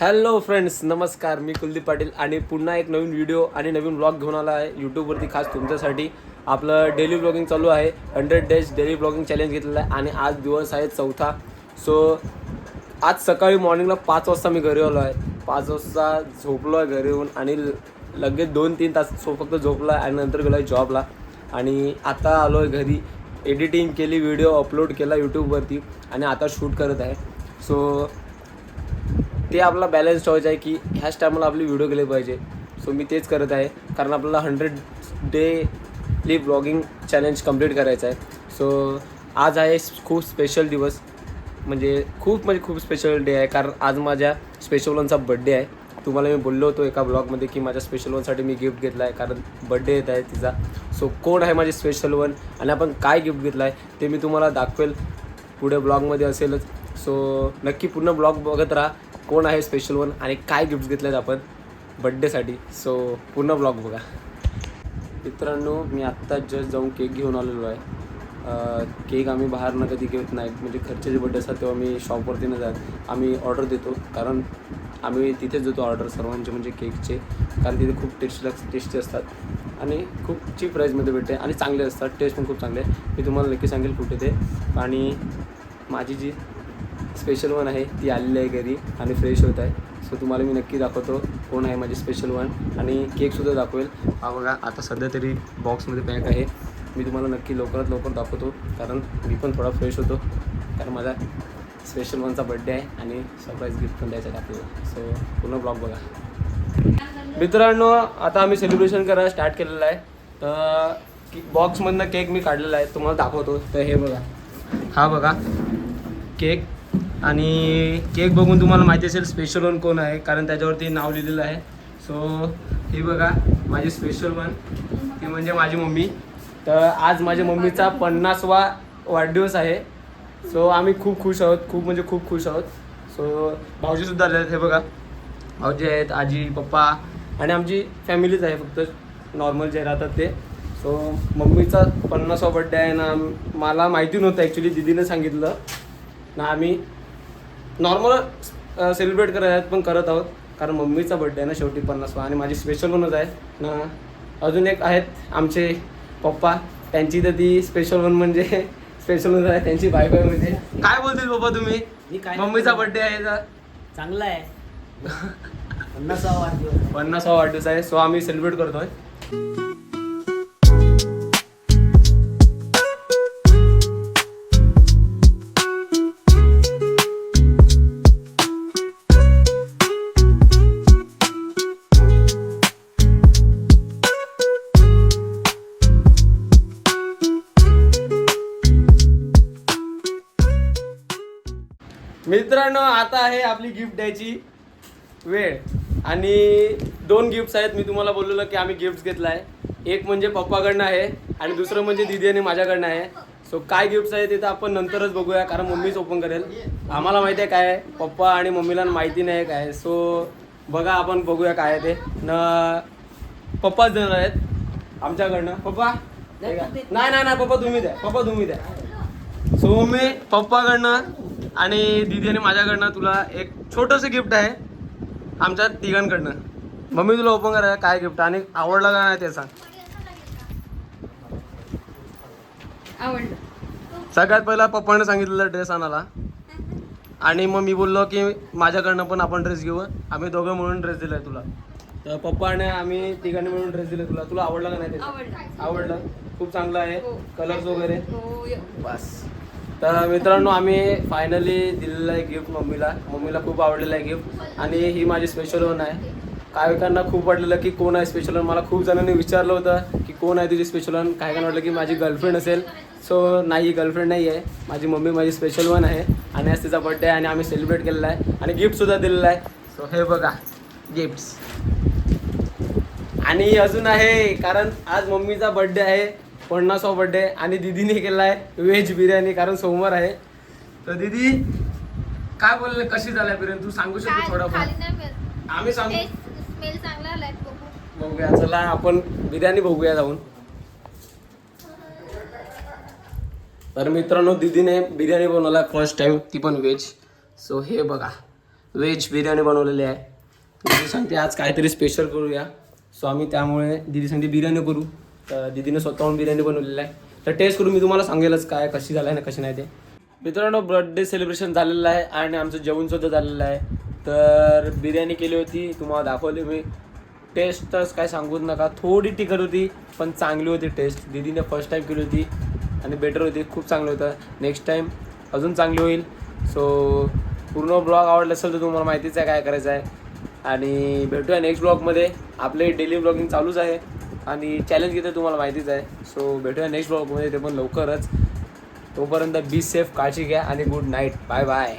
Hello friends, नमस्कार. मी कुलदीप पाटील आणि पुन्हा एक नवीन व्हिडिओ आणि नवीन व्लॉग घेऊन आला आहे यूट्यूबवरती खास तुमच्यासाठी. आपलं डेली व्लॉगिंग चालू आहे. 100 डेज डेली व्लॉगिंग चॅलेंज घेतलेलं आहे आणि आज दिवस आहे 4था. सो आज सकाळी मॉर्निंगला 5 वाजता मी घरी आलो आहे. 5 वाजता झोपलो आहे घरी येऊन आणि लगेच 2-3 तास फक्त झोपला आहे आणि नंतर गेलो आहे जॉबला. आणि आता आलो आहे घरी, एडिटिंग केली, व्हिडिओ अपलोड केला यूट्यूबवरती आणि आता शूट करत आहे. सो ते आपला बॅलन्स ठेवायचं आहे की ह्याच टायमाला आपली व्हिडिओ केले पाहिजे. सो मी तेच करत आहे कारण आपल्याला 100 डेली ब्लॉगिंग चॅलेंज कंप्लीट करायचं आहे. सो आज आहे खूप स्पेशल दिवस, म्हणजे खूप स्पेशल डे आहे कारण आज माझ्या स्पेशल वनचा बड्डे आहे. तुम्हाला मी बोललो होतो एका ब्लॉगमध्ये की माझ्या स्पेशल वनसाठी मी गिफ्ट घेतला आहे कारण बड्डे येत आहे तिचा. सो कोण आहे माझे स्पेशल वन आणि आपण काय गिफ्ट घेतलं आहे ते मी तुम्हाला दाखवेल, पुढे ब्लॉगमध्ये असेलच. सो नक्की पूर्ण ब्लॉग बघत राहा. कोण आहे स्पेशल वन आणि काय गिफ्ट घेतले आहेत आपण बड्डेसाठी. सो पूर्ण ब्लॉग बघा. मित्रांनो, मी आत्ता जस्ट जाऊन केक घेऊन आलेलो आहे. केक आम्ही बाहेरनं कधी घेत नाही, म्हणजे घरचे जे बड्डे असतात तेव्हा मी शॉपवरती न जात आम्ही ऑर्डर देतो, कारण आम्ही तिथेच देतो ऑर्डर सर्वांचे, म्हणजे केकचे, कारण तिथे खूप टेस्टी असतात आणि खूप चीप प्राईजमध्ये भेटते आणि चांगले असतात, टेस्ट पण खूप चांगले आहे. मी तुम्हाला नक्की सांगेल कुठे ते. आणि माझी जी स्पेशल वन आहे ती आलेली आहे घरी आणि फ्रेश होत आहे. सो तुम्हाला मी नक्की दाखवतो कोण आहे माझी स्पेशल वन आणि केकसुद्धा दाखवेल. हा बघा, आता सध्या तरी बॉक्समध्ये पॅक आहे. मी तुम्हाला नक्की लवकरात लवकर दाखवतो कारण मी पण थोडा फ्रेश होतो, कारण माझा स्पेशल वनचा बड्डे आहे आणि सरप्राईज गिफ्ट पण द्यायचं आहे आपल्याला. सो पूर्ण ब्लॉग बघा. मित्रांनो, आता आम्ही सेलिब्रेशन करायला स्टार्ट केलेलं आहे. तर बॉक्समधनं केक मी काढलेला आहे, तुम्हाला दाखवतो. तर हे बघा, हा बघा केक, आणि केक बघून तुम्हाला माहिती असेल स्पेशल वन कोण आहे कारण त्याच्यावरती नाव लिहिलेलं आहे. सो हे बघा माझी स्पेशल वन, ती म्हणजे माझी मम्मी. तर आज माझ्या मम्मीचा 50वा वाढदिवस आहे. सो आम्ही खूप खुश आहोत, खूप खुश आहोत. सो भाऊजीसुद्धा आले आहेत. हे बघा, भाऊजी आहेत, आजी, पप्पा आणि आमची फॅमिलीच आहे, फक्त नॉर्मल जे राहतात ते. सो मम्मीचा 50वा बड्डे आहे ना, मला माहिती नव्हतं ॲक्च्युली, दीदीने सांगितलं ना. आम्ही नॉर्मल सेलिब्रेट करत आहेत पण करत आहोत कारण मम्मीचा बड्डे आहे ना शेवटी 50वा, आणि माझी स्पेशल वनच आहे ना. अजून एक आहेत आमचे पप्पा, त्यांची तर ती स्पेशल वन म्हणजे स्पेशल वन आहे, त्यांची बायको आहे. म्हणजे काय बोलतील पप्पा तुम्ही, मम्मीचा बड्डे आहे तर चांगला आहे. 50वा वाढदिवस आहे. सो आम्ही सेलिब्रेट करतोय. मित्रांनो, आता आहे आपली गिफ्ट द्यायची वेळ आणि 2 गिफ्ट्स आहेत. मी तुम्हाला बोललेलं की आम्ही गिफ्ट्स घेतला आहे. एक म्हणजे पप्पाकडनं आहे आणि दुसरं म्हणजे दीदी आणि माझ्याकडनं आहे. सो काय गिफ्ट्स आहे ते तर आपण नंतरच बघूया कारण मम्मीच ओपन करेल. आम्हाला माहिती आहे काय आहे, पप्पा आणि मम्मीला माहिती नाही काय आहे. सो बघा, आपण बघूया काय आहे ते न. पप्पाच देणार आहेत आमच्याकडनं. पप्पा नाही पप्पा तुम्ही द्या. सो मी पप्पाकडनं आणि दीदी आणि माझ्याकडनं तुला एक छोटंसं गिफ्ट आहे आमच्या तिघांकडनं. मम्मी, तुला ओपन करायला काय गिफ्ट आणि आवडलं का नाही ते सांग. आवडलं. सगळ्यात पहिला पप्पाने सांगितलेलं ड्रेस आणायला, आणि मग मी बोललो की माझ्याकडनं पण आपण ड्रेस घेऊ. आम्ही दोघं मिळून ड्रेस दिलाय तुला. तर पप्पाने आम्ही तिघांनी मिळून ड्रेस दिले तुला. तुला आवडलं का नाही ते? आवडलं. खूप चांगलं आहे, कलर्स वगैरे बस. तर मित्रांनो, आम्ही फायनली दिलेलं आहे गिफ्ट मम्मीला खूप आवडलेलं आहे गिफ्ट. आणि ही माझी स्पेशल वन आहे. काही लोकांना खूप वाटलेलं की कोण आहे स्पेशल वन. मला खूप जणांनी विचारलं होतं की कोण आहे तुझी स्पेशल वन. काही जणांना वाटलं की माझी गर्लफ्रेंड असेल. सो नाही, गर्लफ्रेंड नाही आहे, माझी मम्मी माझी स्पेशल वन आहे आणि आज तिचा बड्डे आहे आणि आम्ही सेलिब्रेट केलेला आहे आणि गिफ्टसुद्धा दिलेलं आहे. सो हे बघा गिफ्ट्स. आणि अजून आहे कारण आज मम्मीचा बड्डे आहे, 50वा बड्डे, आणि दीदीने केला आहे व्हेज बिर्याणी कारण सोमवार आहे. तर दीदी काय बोलले, कशी झाली बिर्याणी तू सांगू शकतो थोडंफार? आम्ही सांगू. स्मेल चांगला आलाय. बघूया, चला आपण बिर्याणी बघूया जाऊन. तर मित्रांनो, दीदीने बिर्याणी बनवला फर्स्ट टाइम, ती पण व्हेज. सो हे बघा, व्हेज बिर्याणी बनवलेली आहे. दीदी सांगते आज काहीतरी स्पेशल करूया, सो आम्ही त्यामुळे दीदी सांगते बिर्याणी करू. तर दीदीने स्वतःहून बिर्याणी बनवलेली आहे. तर टेस्ट करून मी तुम्हाला सांगेलच काय कशी झालं आहे ना कशी नाही ते. मित्रांनो बर्थडे सेलिब्रेशन झालेलं आहे आणि आमचं जेवणसुद्धा झालेलं आहे. तर बिर्याणी केली होती, तुम्हाला दाखवली मी. टेस्टच काय सांगूच नका, थोडी तिखट होती पण चांगली होती टेस्ट. दीदीने फर्स्ट टाईम केली होती आणि बेटर होती, खूप चांगलं होतं. नेक्स्ट टाईम अजून चांगली होईल. सो पूर्ण ब्लॉग आवडला असेल तर तुम्हाला माहितीच आहे काय करायचं आहे. आणि भेटूया नेक्स्ट ब्लॉगमध्ये. आपले डेली ब्लॉगिंग चालूच आहे आणि चॅलेंज घेते तुम्हाला माहितीच आहे. सो भेटूया नेक्स्ट ब्लॉगमध्ये, ते पण लवकरच. तोपर्यंत बी सेफ, काळजी घ्या आणि गुड नाईट. Bye bye.